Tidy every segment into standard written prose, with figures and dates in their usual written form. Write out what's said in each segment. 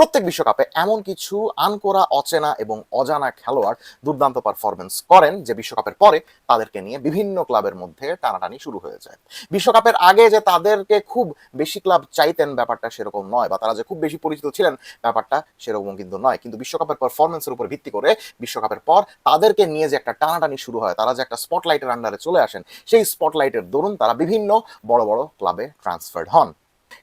প্রত্যেক বিশ্বকাপে এমন কিছু আনকোরা, অচেনা এবং অজানা খেলোয়াড় দুর্দান্ত পারফরমেন্স করেন যে বিশ্বকাপের পরে তাদেরকে নিয়ে বিভিন্ন ক্লাবের মধ্যে টানাটানি শুরু হয়ে যায়। বিশ্বকাপের আগে যে তাদেরকে খুব বেশি ক্লাব চাইতেন ব্যাপারটা সেরকম নয়, বা তারা যে খুব বেশি পরিচিত ছিলেন ব্যাপারটা সেরকম কিন্তু নয়, কিন্তু বিশ্বকাপের পারফরমেন্সের উপর ভিত্তি করে বিশ্বকাপের পর তাদেরকে নিয়ে যে একটা টানাটানি শুরু হয়, তারা যে একটা স্পটলাইটের আন্ডারে চলে আসেন, সেই স্পটলাইটের দরুন তারা বিভিন্ন বড় বড় ক্লাবে ট্রান্সফার্ড হন।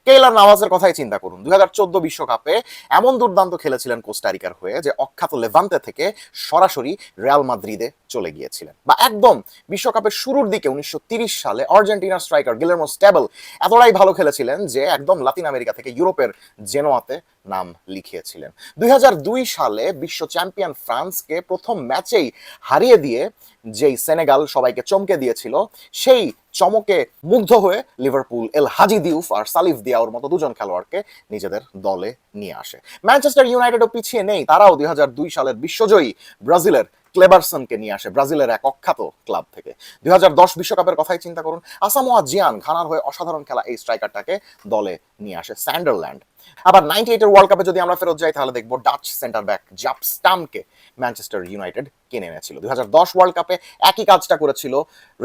কেইলার নাভাসের কথাই চিন্তা করুন। 2014 বিশ্বকাপে এমন দুর্দান্ত খেলেছিলেন কোস্টারিকার হয়ে যে অখ্যাত লেভান্তে থেকে সরাসরি রিয়াল মাদ্রিদে চলে গিয়েছিলেন। বা একদম বিশ্বকাপের শুরুর দিকে 1930 সালে আর্জেন্টিনার স্ট্রাইকার গিলেরমো স্টেবল এতটাই ভালো খেলেছিলেন যে একদম লাতিন আমেরিকা থেকে ইউরোপের জেনোয়াতে নাম লিখিয়েছিলেন। 2002 সালে বিশ্ব চ্যাম্পিয়ন ফ্রান্সকে প্রথম ম্যাচেই হারিয়ে দিয়ে যেই সেনেগাল সবাইকে চমকে দিয়েছিল, সেই চমকে মুগ্ধ হয়ে লিভারপুল এল হাজি দিউফ আর সালিফ দিয়াওর মতো দুজন খেলোয়াড়কে নিজেদের দলে নিয়ে আসে। ম্যানচেস্টার ইউনাইটেডও পিছিয়ে নেই, তারাও 2002 সালের বিশ্বজয়ী ব্রাজিলের ক্লেবারসনকে নিয়ে আসে ব্রাজিলের এক অখ্যাত ক্লাব থেকে। 2010 বিশ্বকাপের কথাই চিন্তা করুন। আসামোয়া জিয়ান ঘানার হয়ে অসাধারণ খেলা এই স্ট্রাইকারটাকে দলে নিয়ে আসে সান্ডারল্যান্ড। আবার 98-এর ওয়ার্ল্ড কাপে যদি আমরা ফেরত যাই তাহলে দেখবো ডাচ সেন্টার ব্যাক জাপ স্টামকে ম্যানচেস্টার ইউনাইটেড কিনে এনেছিল। 2010 ওয়ার্ল্ড কাপে একই কাজটা করেছিল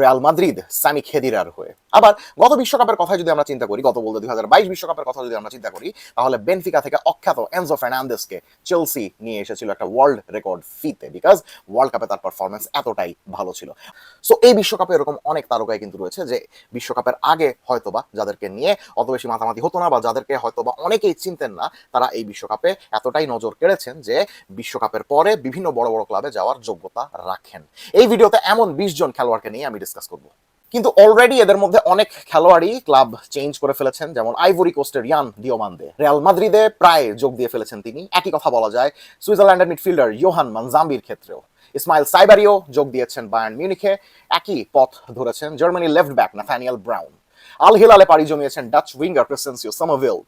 রিয়াল মাদ্রিদ সামি খেদিরার হয়ে। আবার গত বিশ্বকাপের কথা যদি আমরা চিন্তা করি, গত বলতে 2022 বিশ্বকাপের কথা যদি আমরা চিন্তা করি, তাহলে বেনফিকা থেকে অখ্যাত এনজো ফার্নান্দেসকে চেলসি নিয়ে এসেছিল একটা ওয়ার্ল্ড রেকর্ড ফিতে, বিকজ ওয়ার্ল্ড কাপে তার পারফরমেন্স এতটাই ভালো ছিল। সো এই বিশ্বকাপে এরকম অনেক তারকাই কিন্তু রয়েছে যে বিশ্বকাপের আগে হয়তোবা যাদেরকে নিয়ে অত বেশি মাতামাতি হতো না, বা যাদেরকে হয়তোবা অনেকেই চিনতেন না, তারা এই বিশ্বকাপে এতটাই নজর কেড়েছেন যে বিশ্বকাপের পরে বিভিন্ন বড় বড় ক্লাবে যাওয়ার যোগ্যতা রাখেন। এই ভিডিওতে এমন 20 জন খেলোয়াড়কে নিয়ে আমি ডিসকাস করব। কিন্তু অলরেডি এদের মধ্যে অনেক খেলোয়াড়ই ক্লাব চেঞ্জ করে ফেলেছেন, যেমন আইভরি কোস্টের ইয়ান দিওমান্দে রিয়াল মাদ্রিদে প্রায় যোগ দিয়ে ফেলেছেন তিনি। একই কথা বলা যায় সুইজারল্যান্ডের মিডফিল্ডার ইয়োহান মানজাম্বির ক্ষেত্রেও। ইসমাইল সাইবারিও যোগ দিয়েছেন বায়ার্ন মিউনিখে, একই পথ ধরেছেন জার্মানির লেফট ব্যাক নাথানিয়েল ব্রাউন। আল হিলালে পাড়ি জমিয়েছেন ডাচ উইঙ্গার ক্রিস্টেনসিও সামারভিল।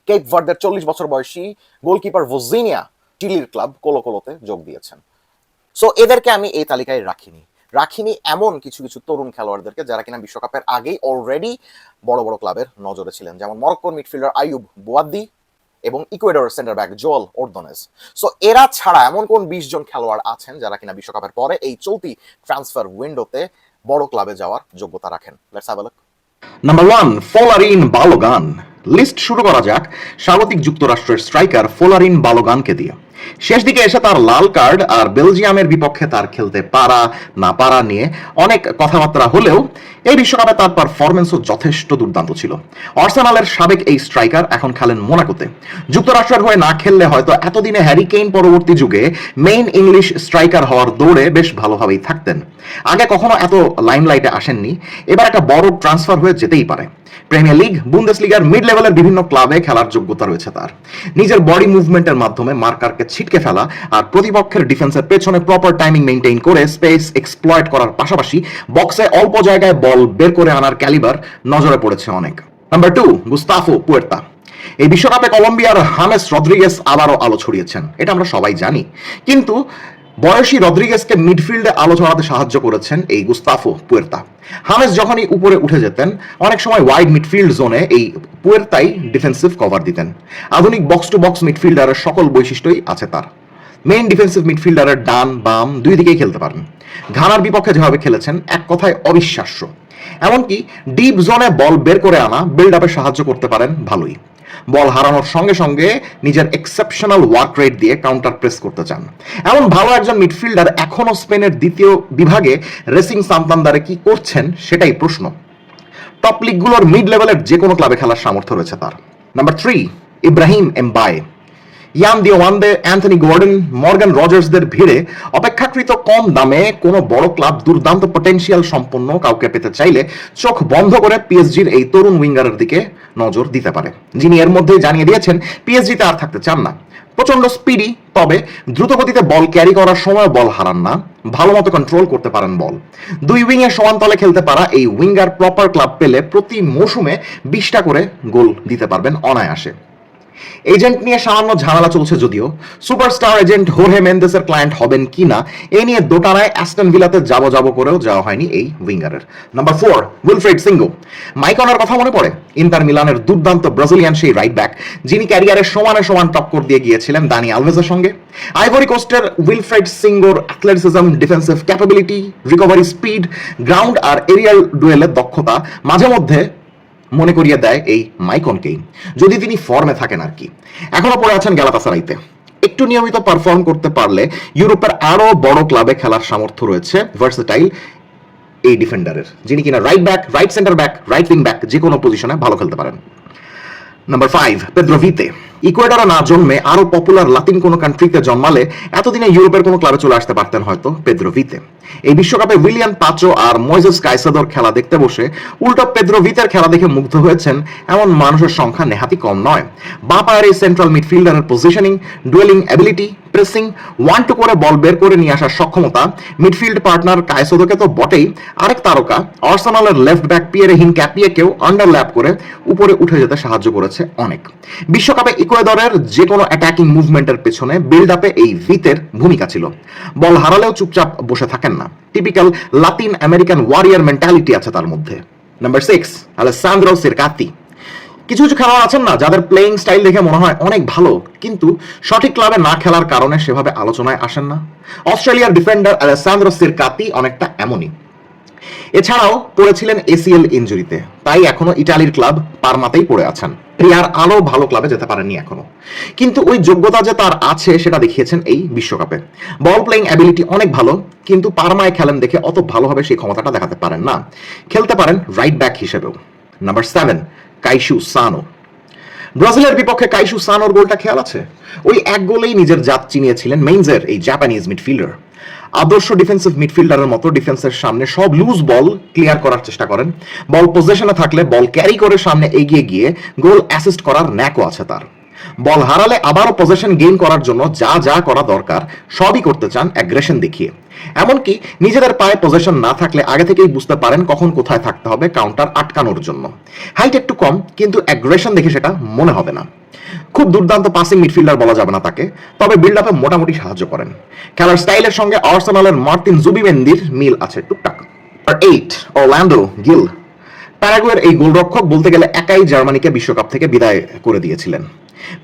কেপ ভার্দের 40 বছর বয়সী গোলকিপার ভোজিনিয়া চিলির ক্লাব কোলো কোলোতে যোগ দিয়েছেন। সো এদেরকে আমি এই তালিকায় রাখিনি এমন কিছু কিছু তরুণ খেলোয়াড়দেরকে যারা কিনা বিশ্বকাপের আগেই অলরেডি বড় বড় ক্লাবের নজরে ছিলেন, যেমন মরক্কোর মিডফিল্ডার আইয়ুব বুয়াদ্দি এবং ইকুয়েডরের সেন্টার ব্যাক জোয়েল ওরদোনেজ। সো এরা ছাড়া এমন কোন 20 জন খেলোয়াড় আছেন যারা কিনা বিশ্বকাপের পরে এই চলতি ট্রান্সফার উইন্ডোতে বড় ক্লাবে যাওয়ার যোগ্যতা রাখেন? Let's have a look. Number 1, Folarin Balogun. List শুরু করা যাক স্বাগতিক যুক্তরাষ্ট্রের স্ট্রাইকার ফোলারিন বালোগানকে দিয়ে। শেষ দিকে এসে তার লাল কার্ড আর বেলজিয়ামের বিপক্ষে তার খেলতে পারা না পারা নিয়ে অনেক কথাবার্তা হলেও এই বিশ্বকাপে তার পারফরমেন্সও যথেষ্ট দুর্দান্ত ছিল। আর্সেনালের সাবেক এই স্ট্রাইকার এখন খেলেন মোনাকোতে। যুক্তরাষ্ট্রের হয়ে না খেললে হয়তো এতদিনে হ্যারি কেইন পরবর্তী যুগে মেইন ইংলিশ স্ট্রাইকার হওয়ার দৌড়ে বেশ ভালোভাবেই থাকতেন। আগে কখনো এত লাইমলাইটে আসেননি, এবার একটা বড় ট্রান্সফার হয়ে যেতেই পারে। প্রিমিয়ার লিগ, বুন্দেসলিগার মিড লেভেলের বিভিন্ন ক্লাবে খেলার যোগ্যতা রয়েছে তার। নিজের বডি মুভমেন্টের মাধ্যমে মার্কারকে ছিটকে ফেলা আর প্রতিপক্ষের ডিফেন্সের পেছনে প্রপার টাইমিং মেইনটেইন করে স্পেস এক্সপ্লয়েট করার পাশাপাশি বক্সে অল্প জায়গায় বল বের করে আনার ক্যালিবার নজরে পড়েছে অনেক। নাম্বার 2, গুস্তাফো পুয়ের্তা। এই বিশ্বকাপে কলম্বিয়ার হামেস রদ্রিগেস আবারও আলো ছড়িয়েছেন, এটা আমরা সবাই জানি, কিন্তু বয়সী রদ্রিগেসকে মিডফিল্ডে আলো ছড়াতে সাহায্য করেছেন এই গুস্তাফো পুয়ের্তা। হামেস যখনই উপরে উঠে যেতেন অনেক সময় ওয়াইড মিডফিল্ড জোনে এই পুয়ের্তাই ডিফেন্সিভ কভার দিতেন। আধুনিক বক্স টু বক্স মিডফিল্ডারের সকল বৈশিষ্ট্যই আছে তার। মেইন ডিফেন্সিভ মিডফিল্ডারের ডান বাম দুই দিকেই খেলতে পারেন। ঘানার বিপক্ষে যেভাবে খেলেছেন এক কথায় অবিশ্বাস্য। এমনকি ডিপ জোনে বল বের করে আনা, বিল্ড আপে সাহায্য করতে পারেন ভালোই। বল হারানোর সঙ্গে সঙ্গে নিজের এক্সেপশনাল ওয়ার্ক রেট দিয়ে কাউন্টার প্রেস করতে চান। এমন ভালো একজন মিডফিল্ডার এখনো স্পেনের দ্বিতীয় বিভাগে রেসিং সান্তান্দারে কি করছেন সেটাই প্রশ্ন। টপ লিগগুলোর মিড লেভেলের যে কোনো ক্লাবে খেলার সামর্থ্য রয়েছে তার। নাম্বার 3, ইব্রাহিম এমবায়ে। ইয়ান দিওমান্দে, অ্যান্থনি গর্ডন, মর্গান রজার্সদের ভিড়ে অপেক্ষাকৃত কম দামে কোনো বড় ক্লাব দুর্দান্ত পটেনশিয়াল সম্পন্ন কাউকে পেতে চাইলে চোখ বন্ধ করে পিএসজির এই তরুণ উইঙ্গারের দিকে নজর দিতে পারে, যিনি এর মধ্যেই জানিয়ে দিয়েছেন পিএসজিতে আর থাকতে চান না। প্রচন্ড স্পিডি, তবে দ্রুতগতিতে বল ক্যারি করার সময় বল হারান না, ভালো মতো কন্ট্রোল করতে পারেন বল। দুই উইংয়ে সমান্তলে খেলতে পারা এই উইঙ্গার প্রপার ক্লাব পেলে প্রতি মৌসুমে 20টা করে গোল দিতে পারবেন অনায়াসে। এজেন্ট নিয়ে সামান্য ঝামেলা চলছে যদিও সুপারস্টার এজেন্ট হোর্হে মেন্দেসের ক্লায়েন্ট হবেন কিনা এ নিয়ে দোটানায় অ্যাস্টন ভিলাতে যাব করেও যাওয়া হয়নি এই উইঙ্গারের। Number 4, Wilfried Singo. মাইকনের কথা মনে পড়ে? ইন্টার মিলানের দুর্দান্ত ব্রাজিলিয়ান সেই রাইট ব্যাক যিনি ক্যারিয়ারের সমান টক্কর দিয়ে গিয়েছিলেন দানি আলভেজের সঙ্গে। আইভরি কোস্টের উইলফ্রেড সিঙ্গোর athleticism, defensive capability, recovery speed, ground আর এরিয়াল ডুয়েলের দক্ষতা মাঝে মধ্যে মনে করিয়ে দেয় এই মাইকনকেই, যদি তিনি ফর্মে থাকেন আর কি। এখনো পড়ে আছেন গ্যালাতাসারাইতে। একটু নিয়মিত পারফর্ম করতে পারলে ইউরোপের আরো বড় ক্লাবে খেলার সামর্থ্য রয়েছে ভার্সেটাইল এই ডিফেন্ডারের, যিনি কিনা right back, right centre back, right wing back যে কোনো পজিশনে ভালো খেলতে পারেন। নাম্বার 5, পেদ্রো ভিতে। ইকুয়েডরে না জন্মে আরো পপুলার লাতিন কোনো কান্ট্রিতে জন্মালে এতদিনে ইউরোপের কোনো ক্লাবে চলে আসতে পারতেন হয়তো পেদ্রো ভিতে। এই বিশ্বকাপে উইলিয়ান পাচো আর ময়েজেস কাইসাদোর খেলা দেখতে বসে উল্টো পেদ্রো ভিতের খেলা দেখে মুগ্ধ হয়েছেন এমন মানুষের সংখ্যা নেহাতি কম নয়। বাঁ পায়ের এই সেন্ট্রাল মিডফিল্ডারের পজিশনিং, ডুয়েলিং অ্যাবিলিটি, প্রেসিং, 1-2 করে বল বের করে নিয়ে আসার সক্ষমতা মিডফিল্ড পার্টনার কাইসোদোকে তো বটেই, আরেক তারকা আর্সেনালের লেফট ব্যাক পিয়েরে হিনক্যাপিয়েকেও আন্ডারল্যাপ করে উপরে উঠে যেতে সাহায্য করেছে অনেক। বিশ্বকাপে ইকুয়েডরের যে কোনো অ্যাটাকিং মুভমেন্টের পেছনে বিল্ড আপে এই ভিতের ভূমিকা ছিল। বল হারালেও চুপচাপ বসে থাকেন না, typical Latin American warrior mentality আছে তার মধ্যে। Number 6, Alessandro Circati. কিছু খেলোয়াড় আছেন না যাদের প্লেইং স্টাইল দেখে মনে হয় অনেক ভালো, কিন্তু সঠিক ক্লাবে না খেলার কারণে সেভাবে আলোচনায় আসেন না। অস্ট্রেলিয়ার ডিফেন্ডার আলেসান্দ্রো সিরকাতি অনেকটা এমনই। এছাড়াও পড়েছিলেন এসিএল ইনজুরিতে, তাই এখনো ইটালির ক্লাব পারমাতেই পড়ে আছেন। আর আরো ভালো ক্লাবে যেতে পারেননি এখনো, কিন্তু ওই যোগ্যতা যে তার আছে সেটা দেখিয়েছেন এই বিশ্বকাপে। বল প্লেইং অ্যাবিলিটি অনেক ভালো, কিন্তু পারমায় খেলেন দেখে অত ভালোভাবে সেই ক্ষমতাটা দেখাতে পারেন না। খেলতে পারেন রাইট ব্যাক হিসেবেও। নাম্বার 7, কাইশু সানো। ব্রাজিলের বিপক্ষে কাইশু সানোর গোলটা খেয়াল আছে? ওই এক গোলেই নিজের জাত চিনিয়েছিলেন মেইনজের এই জাপানিজ মিডফিল্ডার। আদর্শ ডিফেন্সিভ মিডফিল্ডারের মতো ডিফেন্সের সামনে সব লুজ বল ক্লিয়ার করার চেষ্টা করেন। বল পজিশনে থাকলে বল ক্যারি করে সামনে এগিয়ে গিয়ে গোল অ্যাসিস্ট করার ন্যাকও আছে তার। বল হারালে আবারও পজিশন গেইন করার জন্য যা যা করা দরকার সবই করতে চান অ্যাগ্রেশন দেখিয়ে। এমনকি নিজেদের পায়ে পজিশন না থাকলে আগে থেকেই বুঝতে পারেন কখন কোথায় থাকতে হবে কাউন্টার আটকানোর জন্য। হাইট একটু কম, কিন্তু অ্যাগ্রেশন দেখে সেটা মনে হবে না। খুব দুর্দান্ত পাসিং মিডফিল্ডার বলা যাবে না তাকে, তবে বিল্ড আপে মোটামুটি সাহায্য করেন। খেলার স্টাইলের সঙ্গে আর্সেনালের মার্টিন জুবিমেন্দির মিল আছে টুকটাক। 8, অরল্যান্ডো গিল। প্যারাগুয়ের এই গোলরক্ষক বলতে গেলে একাই জার্মানিকে বিশ্বকাপ থেকে বিদায় করে দিয়েছিলেন।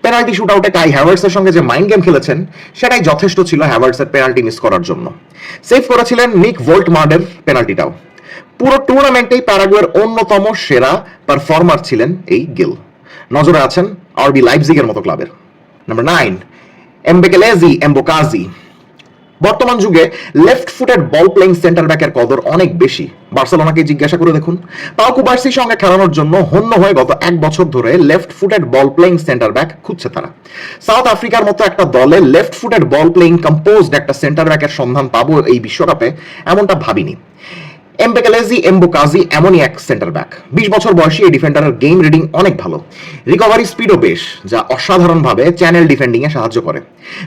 পেনাল্টি শুটআউটে কাই হ্যাভার্টসের সঙ্গে যে মাইন্ড গেম খেলেছেন সেটাই যথেষ্ট ছিল হ্যাভার্টসের পেনাল্টি মিস করার জন্য। সেভ করেছিলেন নিক ভোল্টমার্ডের পেনাল্টিটাও। পুরো টুর্নামেন্টেই প্যারাগুয়ের অন্যতম সেরা পারফর্মার ছিলেন এই গিল। নজরে আছেন আরবি লাইপজিগের মতো ক্লাবের। Number 9, Mbekezeli Mbokazi. বর্তমান যুগে left footed ball playing centre ব্যাকের কদর অনেক বেশি। বার্সেলোনাকে জিজ্ঞাসা করে দেখুন, পাও কুবার্সির সঙ্গে খেলানোর জন্য হন্য হয়ে গত 1 বছর ধরে left footed ball playing centre back খুঁজছে তারা। সাউথ আফ্রিকার মতো একটা দলে left footed ball playing composed একটা সেন্টার ব্যাকের সন্ধান পাবো এই বিশ্বকাপে এমনটা ভাবিনি। এমবেকেলেজি এমবোকাজি এমনই এক সেন্টার ব্যাক। 20 বছর বয়সী এই ডিফেন্ডারের গেম রিডিং অনেক ভালো, রিকভারি স্পিডও বেশ, যা অসাধারণভাবে চ্যানেল ডিফেন্ডিং এ সাহায্য করে।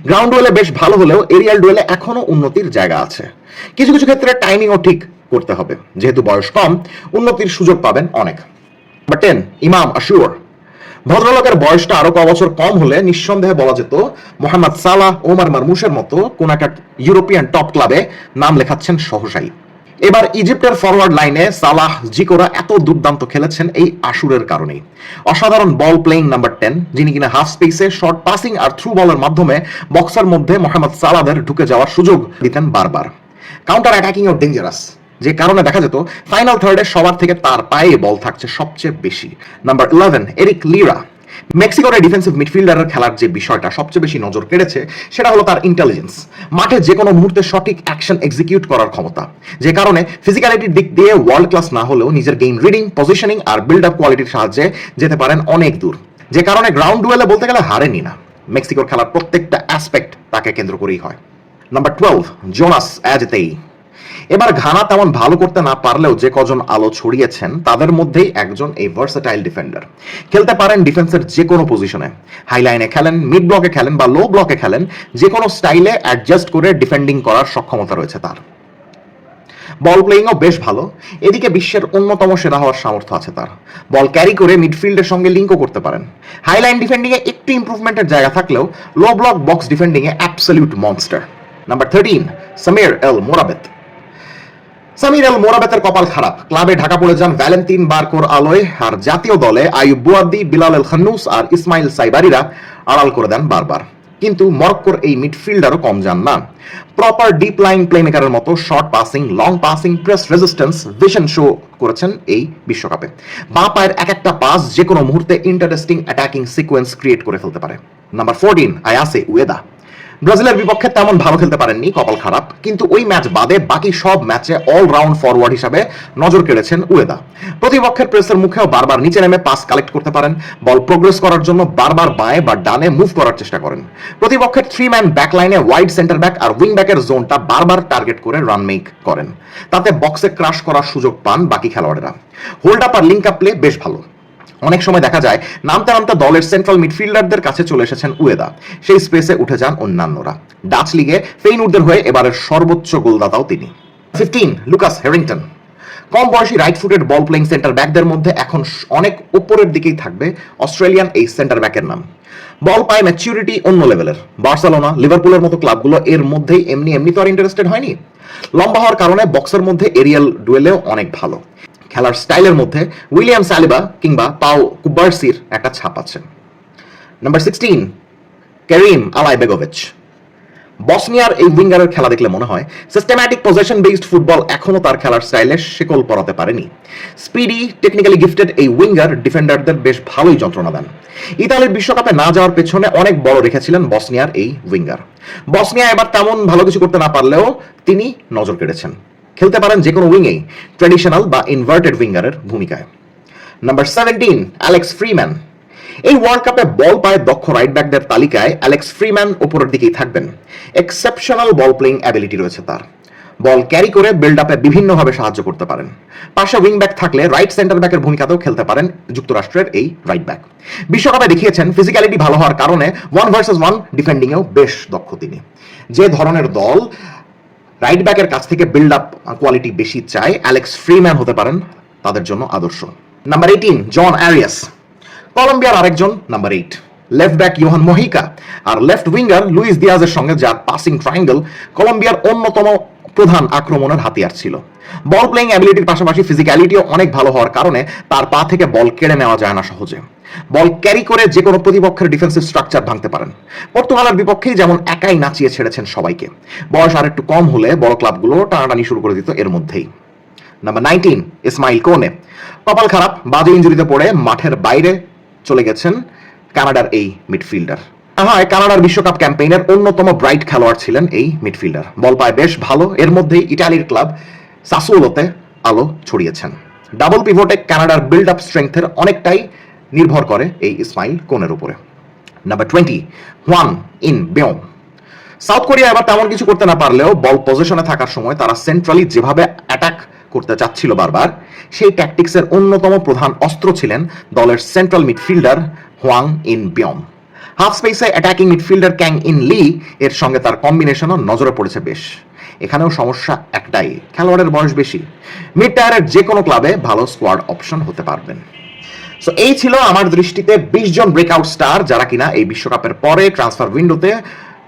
গ্রাউন্ড ডুয়েলে বেশ ভালো হলেও এরিয়াল ডুয়েলে এখনো উন্নতির জায়গা আছে। কিছু কিছু ক্ষেত্রে টাইমিংও ঠিক করতে হবে, যেহেতু বয়স কম উন্নতির সুযোগ পাবেন অনেক। নাম্বার 10, ইমাম আশুর। ভদ্রলোকের বয়সটা আরো ক বছর কম হলে নিঃসন্দেহে বলা যেত মোহাম্মদ সালাহ, ওমার মারমুশের মতো কোন একটা ইউরোপিয়ান টপ ক্লাবে নাম লেখাচ্ছেন সহসাই। এবার ইজিপ্টের ফরওয়ার্ড লাইনে সালাহ, জিকোরা এত দুর্দান্ত খেলেছেন এই আশুরের কারণেই। অসাধারণ বল প্লেইং নাম্বার 10, যিনি কিনা হাফ স্পেসে শর্ট পাসিং আর থ্রু বলের মাধ্যমে বক্সের মধ্যে মোহাম্মদ সালাদের ঢুকে যাওয়ার সুযোগ দিতেন বারবার। কাউন্টার অ্যাটাকিং ও ডেঞ্জারাস, যে কারণে দেখা যেত ফাইনাল থার্ডে সবার থেকে তার পায়ে বল থাকছে সবচেয়ে বেশি। Number 11, Erick Lira. মেক্সিকোর ডিফেন্সিভ মিডফিল্ডারের খেলার যে বিষয়টা সবচেয়ে বেশি নজর কেড়েছে সেটা হলো তার ইন্টেলিজেন্স। মাঠে যে কোনো মুহূর্তে সঠিক অ্যাকশন এক্সিকিউট করার ক্ষমতা, যে কারণে ফিজিক্যালিটির দিক দিয়ে ওয়ার্ল্ড ক্লাস না হলেও নিজের গেম রিডিং, পজিশনিং আর বিল্ড আপ কোয়ালিটির সাহায্যে যেতে পারেন অনেক দূর, যে কারণে গ্রাউন্ড ডুয়েলে বলতে গেলে হারেনি না। মেক্সিকোর খেলার প্রত্যেকটা অ্যাসপেক্ট তাকে কেন্দ্র করেই হয়। Number 12, Jonas Adjetey. এবার ঘানা তেমন ভালো করতে না পারলেও যে কজন আলো ছড়িয়েছেন তাদের মধ্যেই একজন এই ভার্সেটাইল ডিফেন্ডার। খেলতে পারেন ডিফেন্সের যে কোনো পজিশনে, হাই লাইনে খেলেন, মিড ব্লকে খেলেন বা লো ব্লকে খেলেন, যে কোনো স্টাইলে অ্যাডজাস্ট করে ডিফেন্ডিং করার সক্ষমতা রয়েছে তার। বল প্লেইংও বেশ ভালো। এদিকে বিশ্বের অন্যতম সেরা হওয়ার সামর্থ্য আছে তার। বল ক্যারি করে মিডফিল্ডের সঙ্গে লিঙ্কও করতে পারেন। হাইলাইন ডিফেন্ডিংয়ে একটু ইমপ্রুভমেন্টের জায়গা থাকলেও লো ব্লক বক্স ডিফেন্ডিংয়ে absolute monster. Number 13, Samir El Mourabet. Samir El মোরাবেতের কপাল খারাপ। ক্লাবে ঢাকা পড়ে যান ভ্যালেন্তিন বারকোর আলোয়, আর জাতীয় দলে আইয়ুব বুয়াদ্দি, বিলাল এল খান্নুস আর ইসমাইল সাইবারিরা আড়াল করে দেন বারবার। কিন্তু মরক্কোর এই মিডফিল্ডারও কম যান না। প্রপার ডিপ লাইন প্লেমেকারের মতো short passing, long passing, press resistance, vision show করেছেন এই বিশ্বকাপে। বাঁ পায়ের এক একটা পাস যে কোনো মুহূর্তে ইন্টারেস্টিং অ্যাটাকিং সিকোয়েন্স ক্রিয়েট করে ফেলতে পারে। Number 14, Ayase Ueda. ব্রাজিলের বিপক্ষে তেমন ভালো খেলতে পারেননি, কপাল খারাপ, কিন্তু ওই ম্যাচ বাদে বাকি সব ম্যাচে অলরাউন্ড ফরওয়ার্ড হিসাবে নজর কেড়েছেন উয়েদা। প্রতিপক্ষের প্রেসের মুখেও বারবার নিচে নেমে পাস কালেক্ট করতে পারেন, বল প্রোগ্রেস করার জন্য বারবার বাঁয়ে বা ডানে মুভ করার চেষ্টা করেন। প্রতিপক্ষের 3 ম্যান ব্যাকলাইনে ওয়াইড সেন্টার ব্যাক আর উইং ব্যাকের জোনটা বারবার টার্গেট করে রান মেক করেন, তাতে বক্সে ক্রাশ করার সুযোগ পান বাকি খেলোয়াড়েরা। হোল্ড আপ আর লিঙ্ক আপ প্লে বেশ ভালো। অনেক সময় দেখা যায় নামতে নামতে দলের সেন্ট্রাল মিডফিল্ডারদের কাছে চলে এসেছেন উয়েদা, সেই স্পেসে উঠে যান অন্যান্যরা। ডাচ লিগে ফেইনুর্দের হয়ে এবারের সর্বোচ্চ গোলদাতাও তিনি। 15, লুকাস হেরিংটন। কম বয়সী right footed ball playing centre ব্যাকদের মধ্যে এখন অনেক উপরের দিকেই থাকবে অস্ট্রেলিয়ান এই সেন্টার ব্যাকের নাম। বল পায় ম্যাচিউরিটি অন্য লেভেলের। বার্সেলোনা, লিভারপুলের মতো ক্লাবগুলো এর মধ্যেই এমনি তো আর ইন্টারেস্টেড হয়নি। লম্বা হওয়ার কারণে বক্সের মধ্যে এরিয়াল ডুয়েলেও অনেক ভালো। খেলার স্টাইলের মধ্যে উইলিয়াম সালিবা কিংবা পাও কুবার্সির একটা ছাপ আছে। নাম্বার 16, কেরিম আলাইবেগোভিচ। বসনিয়ার এই উইঙ্গারের খেলা দেখলে মনে হয় সিস্টেম্যাটিক পজিশন বেসড ফুটবল এখনো তার খেলার স্টাইলে শেকল পরাতে পারেনি। স্পিডি, টেকনিক্যালি গিফটেড এই উইঙ্গার ডিফেন্ডারদের বেশ ভালোই যন্ত্রণা দেন। ইতালির বিশ্বকাপে না যাওয়ার পেছনে অনেক বড় রেখেছিলেন বসনিয়ার এই উইঙ্গার। বসনিয়া এবার তেমন ভালো কিছু করতে না পারলেও তিনি নজর কেড়েছেন। খেলতে পারেন যে কোনো উইংয়েই, ট্র্যাডিশনাল বা ইনভার্টেড উইঙ্গারের ভূমিকায়। Number 17, Alex Freeman. এই ওয়ার্ল্ড কাপে বল পায় দক্ষ রাইট ব্যাকদের তালিকায় অ্যালেক্স ফ্রিম্যান উপরের দিকেই থাকবেন। এক্সেপশনাল বল প্লেইং অ্যাবিলিটি রয়েছে তার। বল ক্যারি করে বিল্ড আপে বিভিন্নভাবে সাহায্য করতে পারেন। পাশে উইং ব্যাক থাকলে রাইট সেন্টার ব্যাকের ভূমিকাতেও খেলতে পারেন যুক্তরাষ্ট্রের এই রাইট ব্যাক। বিশ্বকাপে দেখিয়েছেন ফিজিক্যালিটি ভালো হওয়ার কারণে 1 ভার্সেস 1 ডিফেন্ডিংয়েও বেশ দক্ষ তিনি। যে ধরনের দল রাইট ব্যাকের কাছ থেকে বিল্ড আপ কোয়ালিটি বেশি চায়, অ্যালেক্স ফ্রিম্যান হতে পারেন তাদের জন্য আদর্শ। নাম্বার 18, জন আরিয়াস। কলম্বিয়ার আরেকজন নাম্বার 8। লেফট ব্যাক ইওহান মহিকা আর লেফট উইঙ্গার লুইস দিয়াজের সঙ্গে যার পাসিং ট্রায়াঙ্গেল কলম্বিয়ার অন্যতম প্রধান আক্রমণের হাতিয়ার ছিল। বল প্লেইং অ্যাবিলিটির পাশাপাশি ফিজিক্যালিটিও অনেক ভালো হওয়ার কারণে তার পা থেকে বল কেড়ে নেওয়া যায় না সহজে। বল ক্যারি করে যে কোনো প্রতিপক্ষের ডিফেন্সিভ স্ট্রাকচার ভাঙতে পারেন। পর্তুগালের বিপক্ষেই যেমন একাই নাচিয়ে ছেড়েছেন সবাইকে। বয়স আর একটু কম হলে বড় ক্লাবগুলো টানাটানি শুরু করে দিত এর মধ্যেই। নাম্বার 19, ইসমাইল কোনে। কপাল খারাপ, বাজে ইনজুরিতে পড়ে মাঠের বাইরে চলে গেছেন কানাডার এই মিডফিল্ডার। হয় কানাডার বিশ্বকাপ ক্যাম্পেইনের অন্যতম ব্রাইট খেলোয়াড় ছিলেন এই মিডফিল্ডার। বল পায় বেশ ভালো, এর মধ্যেই ইটালির ক্লাব সাসুওলোতে আলো ছড়িয়েছেন। ডাবল পিভটে কানাডার বিল্ড আপ স্ট্রেংথের অনেকটাই নির্ভর করে এই ইসমাইল কোনের উপরে। Number 20, Hwang In Beom. South Korea এবার তেমন কিছু করতে না পারলেও বল পজিশনে থাকার সময় তারা সেন্ট্রালি যেভাবে অ্যাটাক করতে চাচ্ছিল বারবার, সেই ট্যাকটিক্সের অন্যতম প্রধান অস্ত্র ছিলেন দলের central midfielder Hwang In Beom. Half স্পেসে attacking midfielder Kang In Lee এর সঙ্গে তার কম্বিনেশনও নজরে পড়েছে বেশ। এখানেও সমস্যা একটাই, খেলোয়াড়ের বয়স বেশি। মিড টায়ারের যে কোনো ক্লাবে ভালো স্কোয়াড অপশন হতে পারবেন। সো এই ছিল আমার দৃষ্টিতে 20 জন ব্রেকআউট স্টার যারা কিনা এই বিশ্বকাপের পরে ট্রান্সফার উইন্ডোতে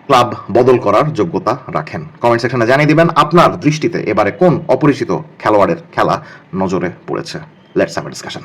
ক্লাব বদল করার যোগ্যতা রাখেন। কমেন্ট সেকশনে জানিয়ে দিবেন আপনার দৃষ্টিতে এবারে কোন অপরিচিত খেলোয়াড়ের খেলা নজরে পড়েছে। Let's have a discussion.